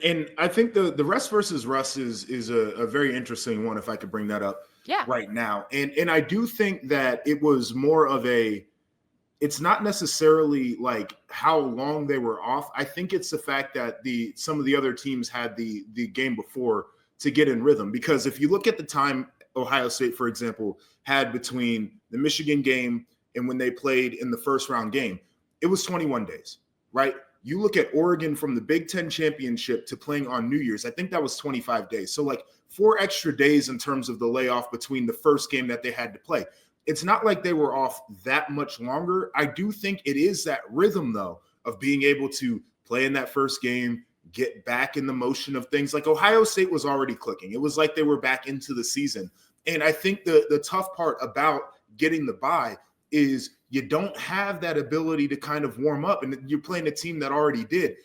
And I think the Russ versus Russ is a very interesting one, if I could bring that up Yeah. right now. And I do think that it was more of a, it's not necessarily like how long they were off. I think it's the fact that some of the other teams had the game before to get in rhythm. Because if you look at the time Ohio State, for example, had between the Michigan game and when they played in the first round game, it was 21 days, right? You look at Oregon from the Big Ten championship to playing on New Year's, I think that was 25 days. So like 4 extra days in terms of the layoff between the first game that they had to play. It's not like they were off that much longer. I do think it is that rhythm, though, of being able to play in that first game, get back in the motion of things. Like Ohio State was already clicking. It was like they were back into the season. And I think the tough part about getting the bye is you don't have that ability to kind of warm up, and you're playing a team that already did.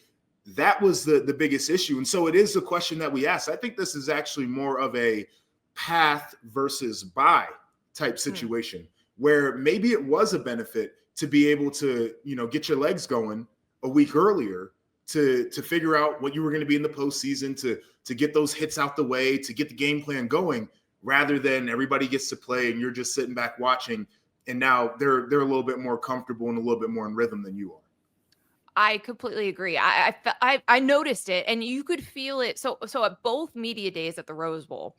That was the biggest issue. And so it is a question that we asked. I think this is actually more of a path versus bye type situation where maybe it was a benefit to be able to, get your legs going a week earlier to figure out what you were going to be in the postseason, to get those hits out the way, to get the game plan going, rather than everybody gets to play and you're just sitting back watching. And now they're a little bit more comfortable and a little bit more in rhythm than you are. I completely agree. I noticed it, and you could feel it. So at both media days at the Rose Bowl,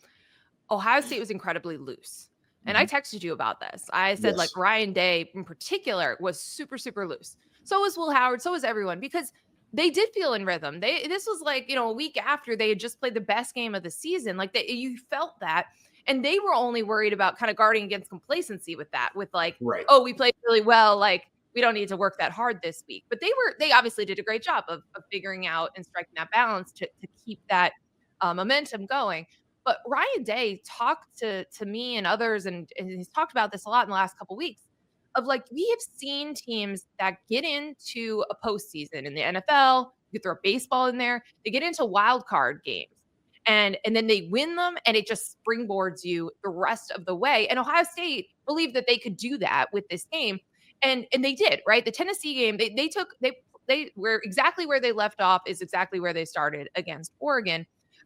Ohio State was incredibly loose. And I texted you about this. I said, like, Yes. Ryan Day in particular was super, super loose. So was Will Howard. So was everyone, because they did feel in rhythm. This was like, a week after they had just played the best game of the season. Like, you felt that. And they were only worried about kind of guarding against complacency with that, with like, Right. oh, we played really well. Like, we don't need to work that hard this week. But they obviously did a great job of figuring out and striking that balance to keep that momentum going. But Ryan Day talked to me and others, and he's talked about this a lot in the last couple of weeks, of like, we have seen teams that get into a postseason in the NFL, you throw baseball in there, they get into wild card games. And then they win them, and it just springboards you the rest of the way. And Ohio State believed that they could do that with this game. And they did, right? The Tennessee game, they were exactly where they left off is exactly where they started against Oregon.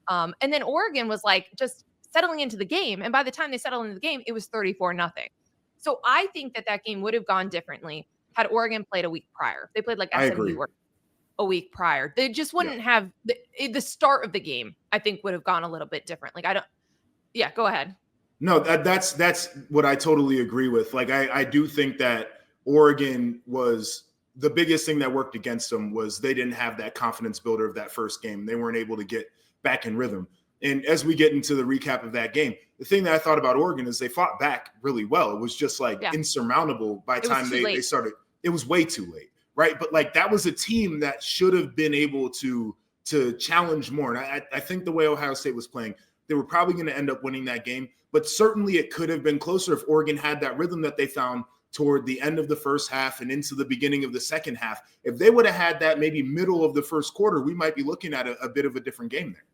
And then Oregon was like just settling into the game. And by the time they settled into the game, it was 34-0. So I think that game would have gone differently had Oregon played a week prior. They played like I SMU agree. or a week prior. They just Yeah. wouldn't have the start of the game, I think, would have gone a little bit different. Like, yeah, go ahead. No, that's what I totally agree with. Like I do think that Oregon was the biggest thing that worked against them was they didn't have that confidence builder of that first game. They weren't able to get back in rhythm. And as we get into the recap of that game, the thing that I thought about Oregon is they fought back really well. It was just like Yeah. insurmountable by the It was time too late. they started. It was way too late, right? But like that was a team that should have been able to challenge more. And I think the way Ohio State was playing, they were probably going to end up winning that game. But certainly it could have been closer if Oregon had that rhythm that they found toward the end of the first half and into the beginning of the second half. If they would have had that maybe middle of the first quarter, we might be looking at a bit of a different game there.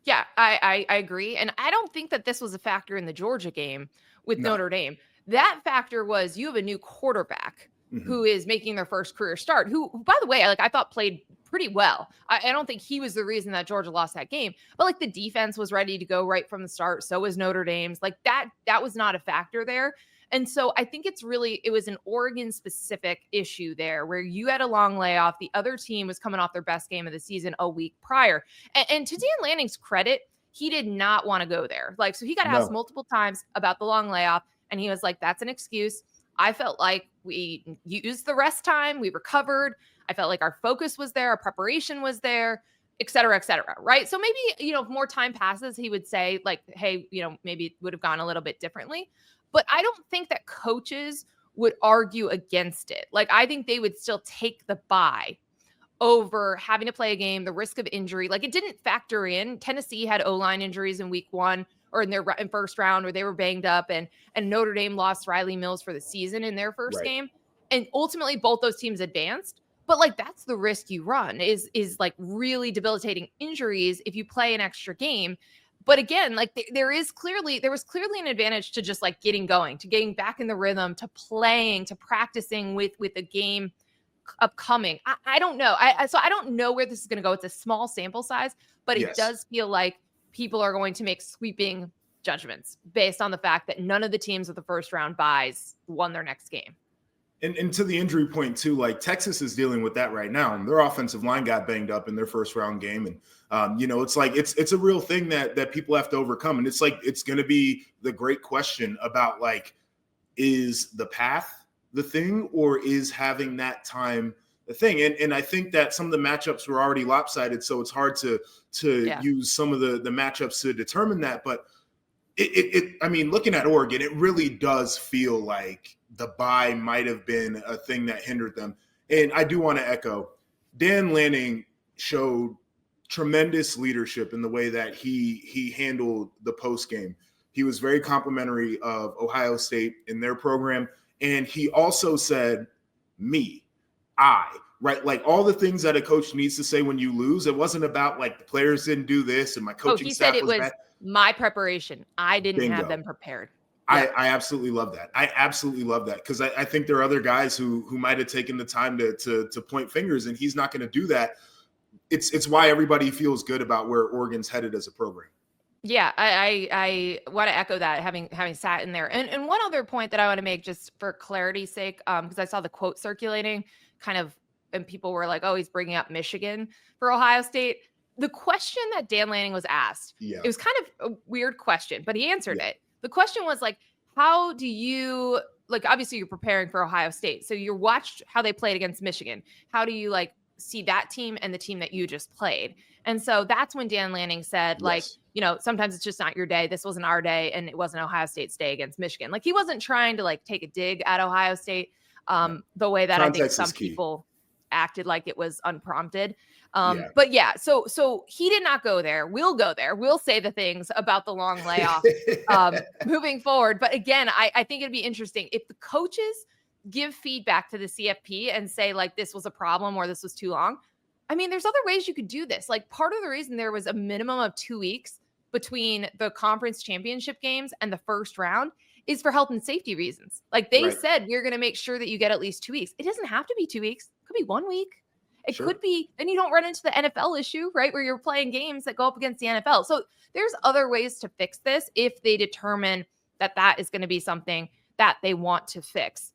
Yeah, I agree. And I don't think that this was a factor in the Georgia game with No. Notre Dame. That factor was you have a new quarterback who is making their first career start, who, by the way, I thought played pretty well. I don't think he was the reason that Georgia lost that game, but like the defense was ready to go right from the start. So was Notre Dame's. Like that was not a factor there. And so I think it was an Oregon specific issue there where you had a long layoff. The other team was coming off their best game of the season a week prior. And to Dan Lanning's credit, he did not want to go there. Like, so he got asked No. multiple times about the long layoff, and he was like, that's an excuse. I felt like we used the rest time. We recovered. I felt like our focus was there. Our preparation was there, et cetera, right? So maybe, if more time passes, he would say like, hey, maybe it would have gone a little bit differently. But I don't think that coaches would argue against it. Like, I think they would still take the bye over having to play a game, the risk of injury. Like, it didn't factor in. Tennessee had O-line injuries in week one or in their first round where they were banged up, and Notre Dame lost Riley Mills for the season in their first Right. game. And ultimately both those teams advanced. But like, that's the risk you run is like really debilitating injuries if you play an extra game. But again, like there was clearly an advantage to just like getting going, to getting back in the rhythm, to playing, to practicing with the game upcoming. I don't know. So I don't know where this is going to go. It's a small sample size, but it Yes. does feel like people are going to make sweeping judgments based on the fact that none of the teams with the first round buys won their next game. And to the injury point too, like Texas is dealing with that right now. And their offensive line got banged up in their first round game, and it's like it's a real thing that people have to overcome. And it's like it's going to be the great question about like, is the path the thing, or is having that time the thing? And I think that some of the matchups were already lopsided, so it's hard to use some of the matchups to determine that. But I mean, looking at Oregon, it really does feel like the bye might have been a thing that hindered them. And I do want to echo, Dan Lanning showed tremendous leadership in the way that he handled the post game. He was very complimentary of Ohio State in their program. And he also said, right? Like all the things that a coach needs to say when you lose. It wasn't about like the players didn't do this and my coaching He said staff it was was bad. my preparation. I didn't Bingo. have them prepared. Yeah. I absolutely love that. I absolutely love that because I think there are other guys who might have taken the time to point fingers, and he's not going to do that. It's why everybody feels good about where Oregon's headed as a program. Yeah, I want to echo that, having sat in there. And one other point that I want to make, just for clarity's sake, because I saw the quote circulating, kind of, and people were like, "Oh, he's bringing up Michigan for Ohio State." The question that Dan Lanning was asked, it was kind of a weird question, but he answered it. The question was like, "How do you like? Obviously, you're preparing for Ohio State, so you watched how they played against Michigan. How do you like see that team and the team that you just played?" And so that's when Dan Lanning said, like, sometimes it's just not your day. This wasn't our day, and it wasn't Ohio State's day against Michigan. Like, he wasn't trying to like take a dig at Ohio State, the way that Context I think some people acted like it was unprompted. But yeah, so he did not go there. We'll go there. We'll say the things about the long layoff moving forward. But again, I think it'd be interesting if the coaches give feedback to the CFP and say like this was a problem or this was too long. I mean, there's other ways you could do this. Like part of the reason there was a minimum of 2 weeks between the conference championship games and the first round is for health and safety reasons. Like they said, we're going to make sure that you get at least 2 weeks. It doesn't have to be 2 weeks. It could be 1 week. It could be, then you don't run into the NFL issue, right? Where you're playing games that go up against the NFL. So there's other ways to fix this if they determine that that is going to be something that they want to fix.